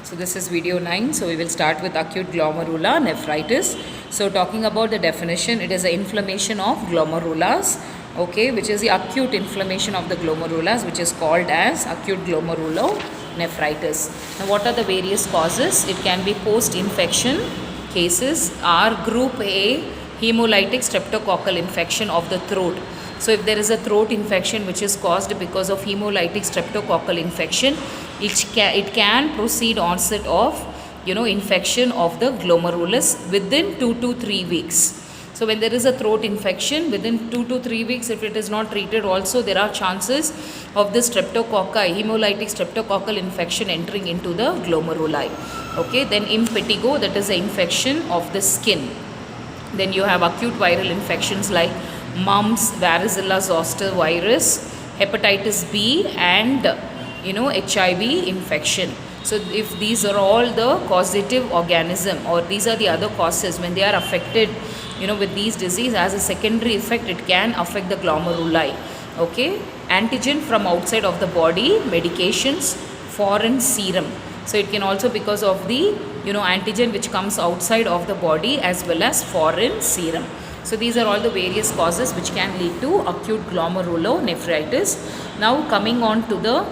So this is video 9. So we will start with acute glomerular nephritis. So talking about the definition, it is an inflammation of glomerulus, okay, which is the acute inflammation of the glomerulus, which is called as acute glomerulonephritis. Now what are the various causes? It can be post-infection cases are group A, hemolytic streptococcal infection of the throat. So if there is a throat infection which is caused because of hemolytic streptococcal infection, it can proceed onset of infection of the glomerulus within 2 to 3 weeks. So when there is a throat infection within 2 to 3 weeks, if it is not treated also, there are chances of the streptococci, hemolytic streptococcal infection entering into the glomeruli. Okay, then impetigo, that is an infection of the skin. Then you have acute viral infections like mumps, varicella zoster virus, hepatitis B, and HIV infection. So if these are all the causative organism, or these are the other causes, when they are affected with these disease, as a secondary effect it can affect the glomeruli. Okay, antigen from outside of the body, medications, foreign serum. So it can also because of the antigen which comes outside of the body, as well as foreign serum. So these are all the various causes which can lead to acute glomerulonephritis. Now coming on to the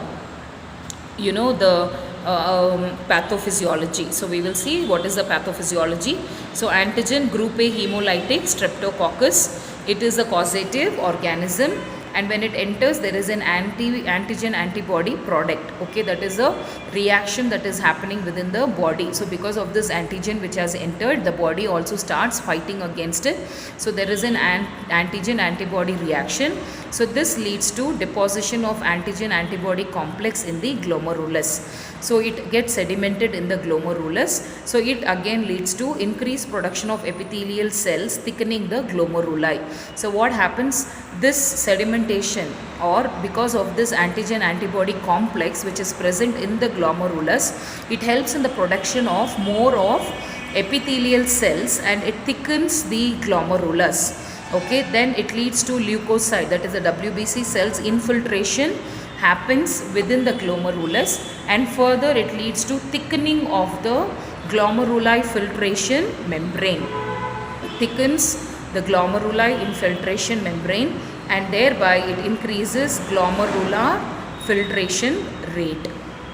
pathophysiology. So we will see what is the pathophysiology. So antigen group A, hemolytic streptococcus, it is a causative organism, and when it enters there is an antigen antibody product. Okay, that is a reaction that is happening within the body. So because of this antigen which has entered, the body also starts fighting against it. So there is an antigen antibody reaction. So this leads to deposition of antigen antibody complex in the glomerulus. So it gets sedimented in the glomerulus. So it again leads to increased production of epithelial cells, thickening the glomeruli. So what happens? This sedimentation, or because of this antigen antibody complex which is present in the glomerulus, it helps in the production of more of epithelial cells, and it thickens the glomerulus. Okay, then it leads to leukocyte, that is the WBC cells infiltration happens within the glomerulus, and further it leads to thickening of the glomeruli filtration membrane. It thickens the glomeruli infiltration membrane, and thereby it increases glomerular filtration rate.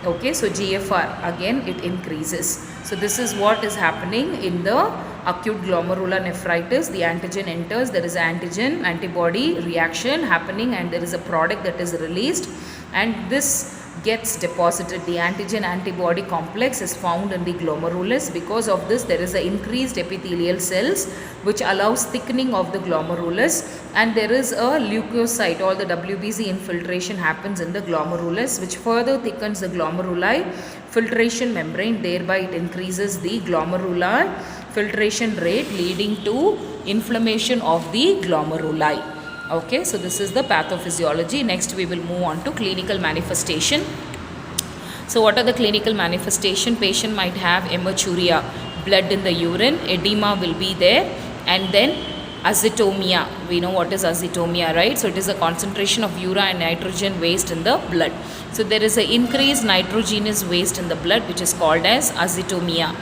Okay, so GFR again it increases. So this is what is happening in the acute glomerular nephritis. The antigen enters, there is antigen antibody reaction happening, and there is a product that is released, and this gets deposited. The antigen antibody complex is found in the glomerulus. Because of this, there is an increased epithelial cells which allows thickening of the glomerulus, and there is a leukocyte, all the WBC infiltration happens in the glomerulus, which further thickens the glomeruli filtration membrane. Thereby it increases the glomerular filtration rate, leading to inflammation of the glomeruli. Okay, so this is the pathophysiology. Next we will move on to clinical manifestation. So what are the clinical manifestation? Patient might have hematuria, blood in the urine, edema will be there, and then azotemia. We know what is azotemia, right? So it is a concentration of urea and nitrogen waste in the blood. So there is an increased nitrogenous waste in the blood which is called as azotemia.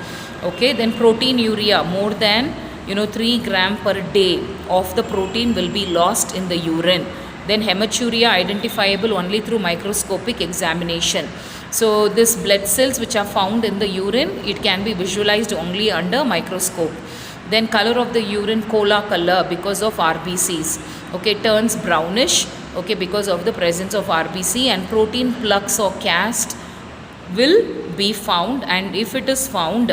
Okay, then proteinuria, more than 3 gram per day of the protein will be lost in the urine. Then hematuria identifiable only through microscopic examination. So this blood cells which are found in the urine, it can be visualized only under microscope. Then color of the urine, cola color, because of RBCs. Okay, turns brownish, okay, because of the presence of RBC, and protein plugs or cast will be found. And if it is found,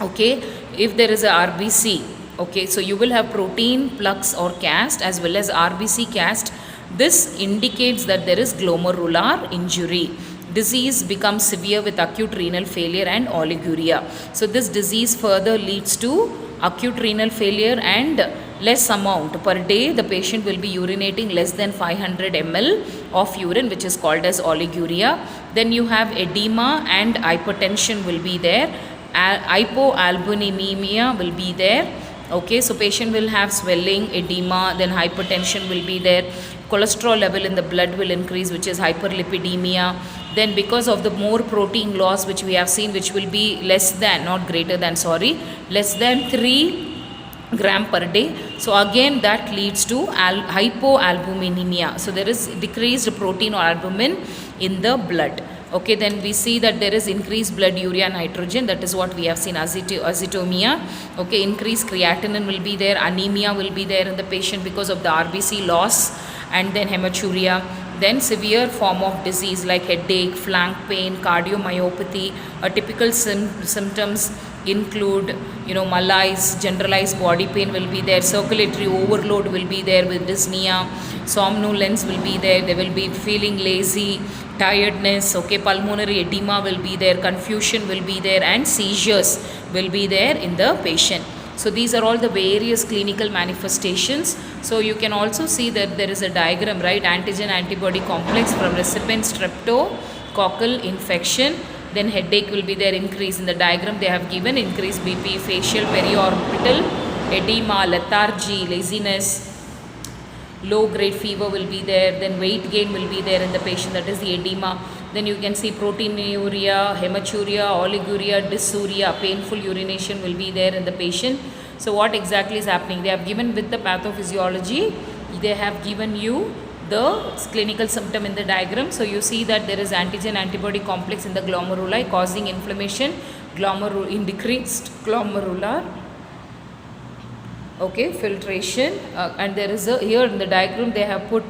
okay, if there is a RBC, okay, so you will have protein plugs or cast as well as RBC cast. This indicates that there is glomerular injury. Disease becomes severe with acute renal failure and oliguria. So this disease further leads to acute renal failure, and less amount per day the patient will be urinating less than 500 ml of urine, which is called as oliguria. Then you have edema and hypertension will be there. Hypoalbuminemia will be there. Okay, so patient will have swelling, edema, then hypertension will be there. Cholesterol level in the blood will increase, which is hyperlipidemia. Then because of the more protein loss which we have seen, which will be less than, not greater than, sorry, less than 3 gram per day, so again that leads to hypoalbuminemia. So there is decreased protein or albumin in the blood. Okay, then we see that there is increased blood urea nitrogen, that is what we have seen, azotemia. Okay, increased creatinine will be there, anemia will be there in the patient because of the RBC loss, and then hematuria. Then severe form of disease like headache, flank pain, cardiomyopathy. Typical symptoms include, malaise, generalized body pain will be there, circulatory overload will be there with dyspnea, somnolence will be there, they will be feeling lazy, tiredness, okay, pulmonary edema will be there, confusion will be there, and seizures will be there in the patient. So these are all the various clinical manifestations. So you can also see that there is a diagram, right? Antigen antibody complex from recipient streptococcal infection. Then headache will be there, increase in the diagram they have given, increased BP, facial, periorbital edema, lethargy, laziness, low grade fever will be there. Then weight gain will be there in the patient, that is the edema. Then you can see proteinuria, hematuria, oliguria, dysuria, painful urination will be there in the patient. So what exactly is happening? They have given with the pathophysiology, they have given you the clinical symptom in the diagram. So you see that there is antigen antibody complex in the glomeruli causing inflammation, decreased glomerular, okay, filtration, and there is a, here in the diagram they have put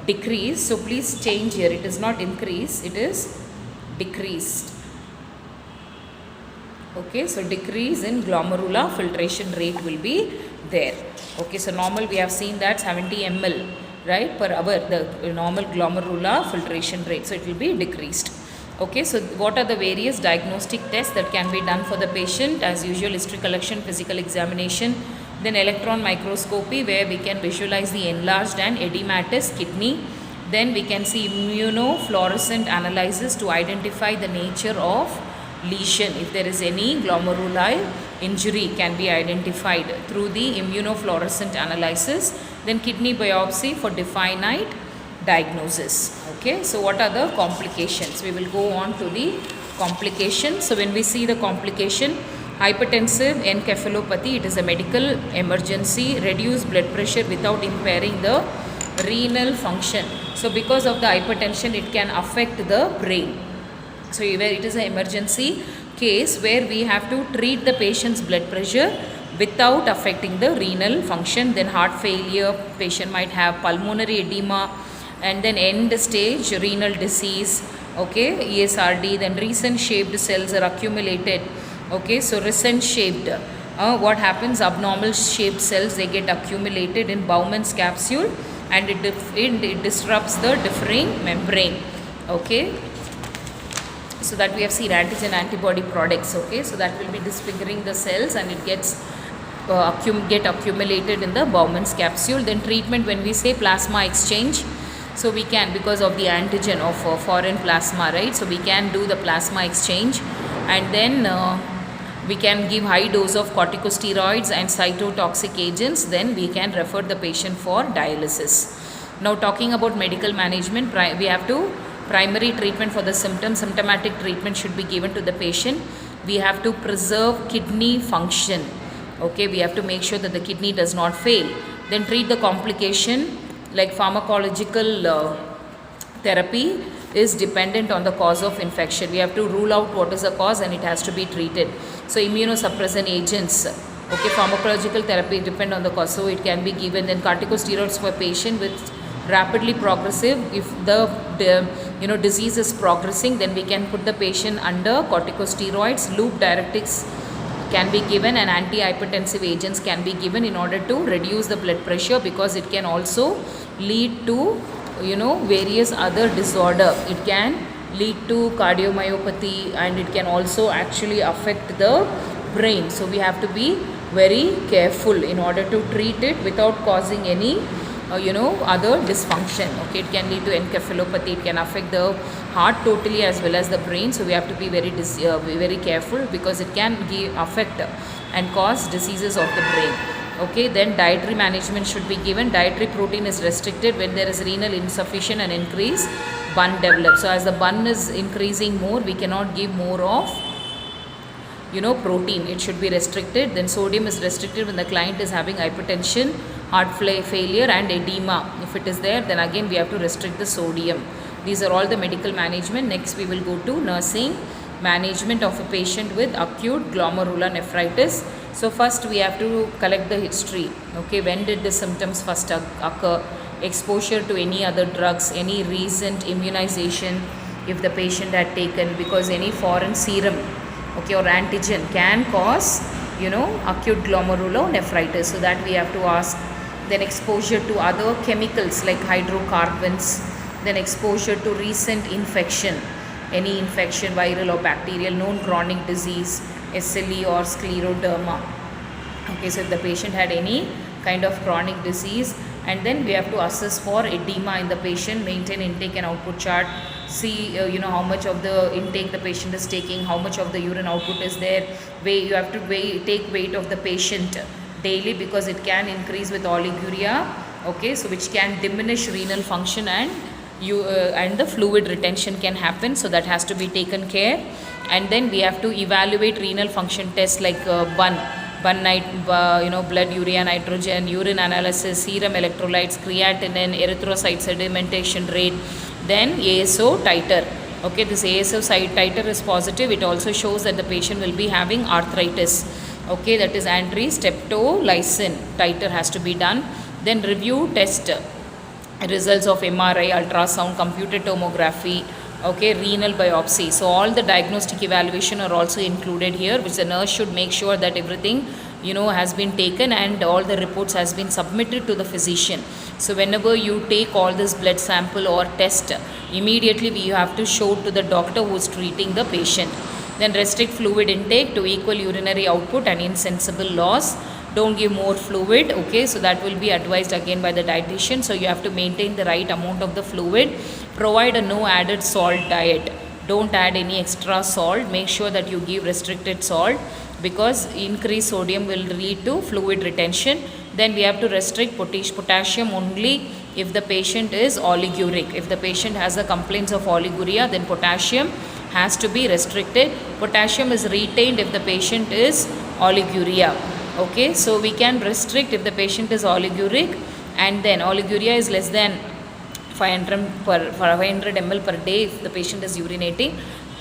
decrease, so please change here, it is not increase, it is decreased. Okay, so decrease in glomerular filtration rate will be there. Okay, so normal we have seen that 70 ml, right, per hour, the normal glomerular filtration rate, so it will be decreased. Okay, so what are the various diagnostic tests that can be done for the patient? As usual, history collection, physical examination, then electron microscopy where we can visualize the enlarged and edematous kidney. Then we can see immunofluorescent analysis to identify the nature of lesion. If there is any glomerular injury can be identified through the immunofluorescent analysis. Then kidney biopsy for definite diagnosis. Okay, so what are the complications? We will go on to the complications. So when we see the complication, hypertensive encephalopathy, it is a medical emergency, reduced blood pressure without impairing the renal function. So because of the hypertension, it can affect the brain. So where it is an emergency case where we have to treat the patient's blood pressure without affecting the renal function. Then heart failure, patient might have pulmonary edema, and then end stage renal disease, okay, ESRD. Then recent shaped cells are accumulated. Okay, so recent shaped, what happens, abnormal shaped cells, they get accumulated in Bowman's capsule, and it disrupts the differing membrane. Okay, so that we have seen antigen antibody products. Okay, so that will be disfiguring the cells, and it gets get accumulated in the Bowman's capsule. Then treatment, when we say plasma exchange, so we can, because of the antigen of foreign plasma, right, so we can do the plasma exchange, and then we can give high dose of corticosteroids and cytotoxic agents. Then we can refer the patient for dialysis. Now talking about medical management, we have to primary treatment for the symptomatic treatment should be given to the patient. We have to preserve kidney function. Okay, we have to make sure that the kidney does not fail. Then treat the complication, like pharmacological therapy is dependent on the cause of infection. We have to rule out what is the cause, and it has to be treated. So immunosuppressant agents, okay, pharmacological therapy depend on the cause, so it can be given. Then corticosteroids for patient with rapidly progressive, if the disease is progressing, then we can put the patient under corticosteroids. Loop diuretics can be given, and antihypertensive agents can be given in order to reduce the blood pressure, because it can also lead to various other disorder. It can lead to cardiomyopathy, and it can also actually affect the brain. So we have to be very careful in order to treat it without causing any other dysfunction. Okay, it can lead to encephalopathy, it can affect the heart totally as well as the brain. So we have to be very careful, because it can affect and cause diseases of the brain. Okay, then dietary management should be given. Dietary protein is restricted when there is renal insufficient and increase bun develops. So as the bun is increasing more, we cannot give more of protein. It should be restricted. Then sodium is restricted when the client is having hypertension, heart failure and edema. If it is there, then again we have to restrict the sodium. These are all the medical management. Next we will go to nursing management of a patient with acute glomerular nephritis. So first we have to collect the history. Okay, when did the symptoms first occur, exposure to any other drugs, any recent immunization if the patient had taken, because any foreign serum, okay, or antigen can cause acute glomerulonephritis, so that we have to ask. Then exposure to other chemicals like hydrocarbons, then exposure to recent infection, any infection, viral or bacterial, known chronic disease, SLE or scleroderma. Okay, so if the patient had any kind of chronic disease, and then we have to assess for edema in the patient, maintain intake and output chart, see how much of the intake the patient is taking, how much of the urine output is there. You have to take weight of the patient daily, because it can increase with oliguria, okay, so which can diminish renal function, and the fluid retention can happen, so that has to be taken care. And then we have to evaluate renal function tests like blood urea nitrogen, urine analysis, serum electrolytes, creatinine, erythrocyte sedimentation rate, then ASO titer. Okay, this ASO titer is positive. It also shows that the patient will be having arthritis. Okay, that is anti-streptolysin titer has to be done. Then review test results of MRI, ultrasound, computed tomography, okay, renal biopsy. So all the diagnostic evaluation are also included here, which the nurse should make sure that everything has been taken and all the reports has been submitted to the physician. So whenever you take all this blood sample or test, immediately you have to show to the doctor who is treating the patient. Then restrict fluid intake to equal urinary output and insensible loss. Don't give more fluid, okay, so that will be advised again by the dietitian. So you have to maintain the right amount of the fluid. Provide a no added salt diet. Don't add any extra salt. Make sure that you give restricted salt, because increased sodium will lead to fluid retention. Then we have to restrict potassium only if the patient is oliguric. If the patient has a complaints of oliguria, then potassium has to be restricted. Potassium is retained if the patient is oliguria. Okay, so we can restrict if the patient is oliguric, and then oliguria is less than 500 ml per day. If the patient is urinating,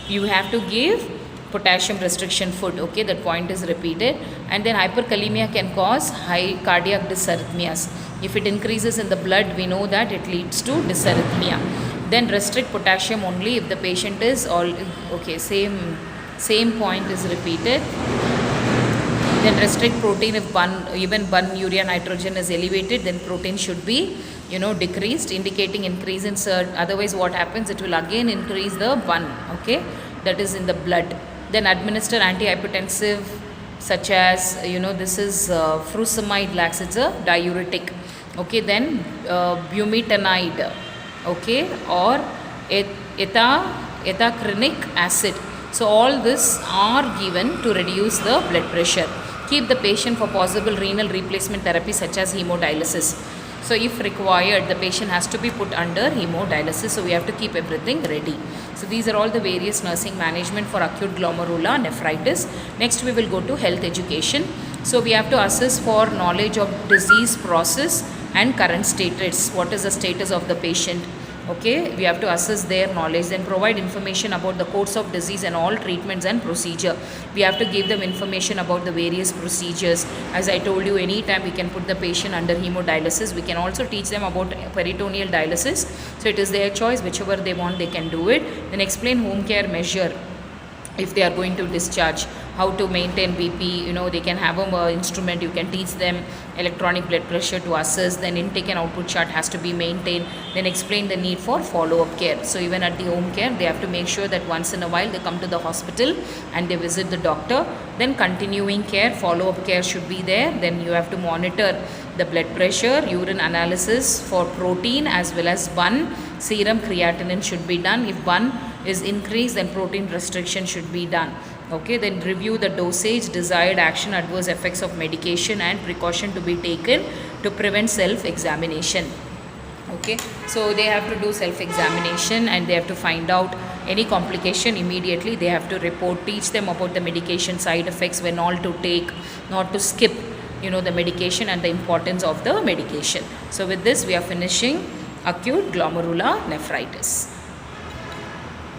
you have to give potassium restriction food. Okay, that point is repeated. And then hyperkalemia can cause high cardiac dysarrhythmias. If it increases in the blood, we know that it leads to dysarrhythmia. Then restrict potassium only if the patient is same point is repeated. Then restrict protein if even bun urea nitrogen is elevated, then protein should be decreased, indicating increase in otherwise what happens, it will again increase the bun, okay, that is in the blood. Then administer antihypertensive such as this is furosemide lax, it's a diuretic, okay. Then bumetanide, okay, or ethacrynic acid. So all this are given to reduce the blood pressure. Keep the patient for possible renal replacement therapy such as hemodialysis. So if required, the patient has to be put under hemodialysis. So we have to keep everything ready. So these are all the various nursing management for acute glomerular nephritis. Next we will go to health education. So we have to assess for knowledge of disease process and current status. What is the status of the patient? Okay, we have to assess their knowledge, then provide information about the course of disease and all treatments and procedure. We have to give them information about the various procedures. As I told you, anytime we can put the patient under hemodialysis. We can also teach them about peritoneal dialysis. So it is their choice, whichever they want they can do it. Then explain home care measure if they are going to discharge, how to maintain BP, they can have an instrument, you can teach them electronic blood pressure to assess, then intake and output chart has to be maintained, then explain the need for follow-up care. So even at the home care, they have to make sure that once in a while they come to the hospital and they visit the doctor. Then continuing care, follow-up care should be there. Then you have to monitor the blood pressure, urine analysis for protein as well as bun, serum creatinine should be done. If bun is increased, then protein restriction should be done. Okay, then review the dosage, desired action, adverse effects of medication, and precaution to be taken to prevent self-examination. Okay, so they have to do self-examination and they have to find out any complication immediately. They have to report, teach them about the medication side effects, when all to take, not to skip, the medication, and the importance of the medication. So with this we are finishing acute glomerular nephritis.